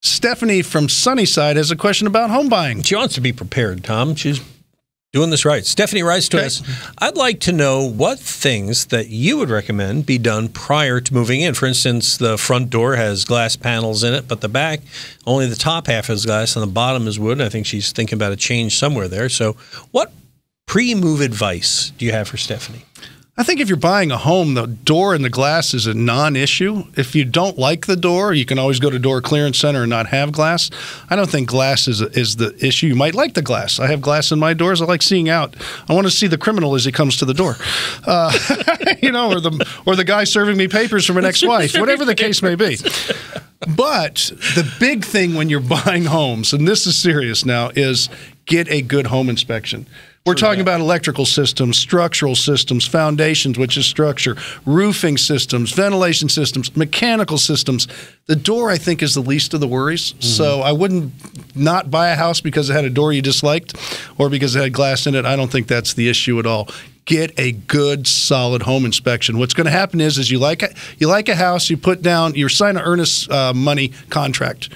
Stephanie from Sunnyside has a question about home buying. She wants to be prepared, Tom. She's doing this right. Stephanie writes to us, I'd like to know what things that you would recommend be done prior to moving in. For instance, the front door has glass panels in it, but the back, only the top half is glass and the bottom is wood. I think she's thinking about a change somewhere there. So what pre-move advice do you have for Stephanie? I think if you're buying a home, the door and the glass is a non-issue. If you don't like the door, you can always go to Door Clearance Center and not have glass. I don't think glass is the issue. You might like the glass. I have glass in my doors. I like seeing out. I want to see the criminal as he comes to the door, or the guy serving me papers from an ex-wife, whatever the case may be. But the big thing when you're buying homes, and this is serious now, is get a good home inspection. We're talking about electrical systems, structural systems, foundations, which is structure, roofing systems, ventilation systems, mechanical systems. The door, I think, is the least of the worries. Mm-hmm. So I wouldn't not buy a house because it had a door you disliked or because it had glass in it. I don't think that's the issue at all. Get a good, solid home inspection. What's going to happen is you like a house, you sign an earnest money contract.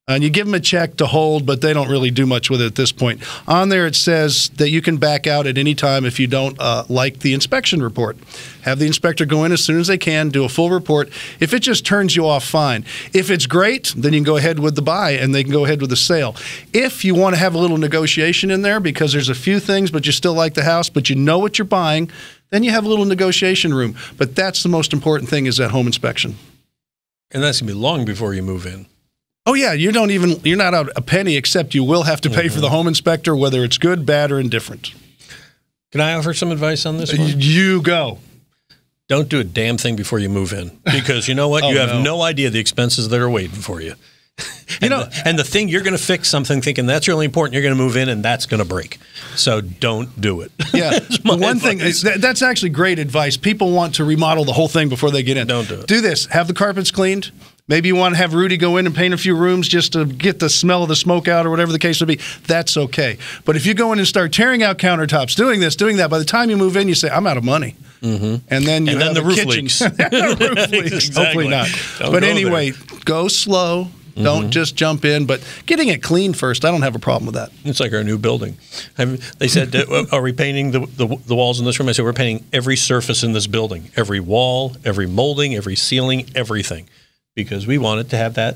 And you give them a check to hold, but they don't really do much with it at this point. On there, it says that you can back out at any time if you don't like the inspection report. Have the inspector go in as soon as they can, do a full report. If it just turns you off, fine. If it's great, then you can go ahead with the buy, and they can go ahead with the sale. If you want to have a little negotiation in there because there's a few things, but you still like the house, but you know what you're buying, then you have a little negotiation room. But that's the most important thing is that home inspection. And that's going to be long before you move in. Oh, yeah, you're not out a penny, except you will have to pay for the home inspector, whether it's good, bad, or indifferent. Can I offer some advice on this one? You go. Don't do a damn thing before you move in, because you know what? You have no idea the expenses that are waiting for you. And the thing, you're going to fix something thinking that's really important, you're going to move in, and that's going to break. So don't do it. Yeah. One thing, that's actually great advice. People want to remodel the whole thing before they get in. Don't do it. Do this. Have the carpets cleaned. Maybe you want to have Rudy go in and paint a few rooms just to get the smell of the smoke out or whatever the case would be. That's okay. But if you go in and start tearing out countertops, doing this, doing that, by the time you move in, you say, I'm out of money. Mm-hmm. And then you have the roof kitchen. leaks. The roof leaks. Exactly. Hopefully not. Don't but go anyway, go slow. Don't just jump in, but getting it clean first, I don't have a problem with that. It's like our new building. They said, are we painting the walls in this room? I said, we're painting every surface in this building, every wall, every molding, every ceiling, everything, because we want it to have that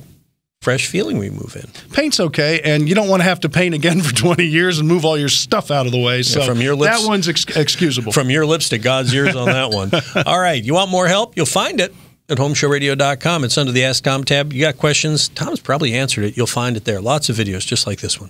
fresh feeling we move in. Paint's okay, and you don't want to have to paint again for 20 years and move all your stuff out of the way. So from your lips, that one's excusable. From your lips to God's ears on that one. All right, you want more help? You'll find it at HomeShowRadio.com. It's under the Ask Tom tab. You got questions? Tom's probably answered it. You'll find it there. Lots of videos just like this one.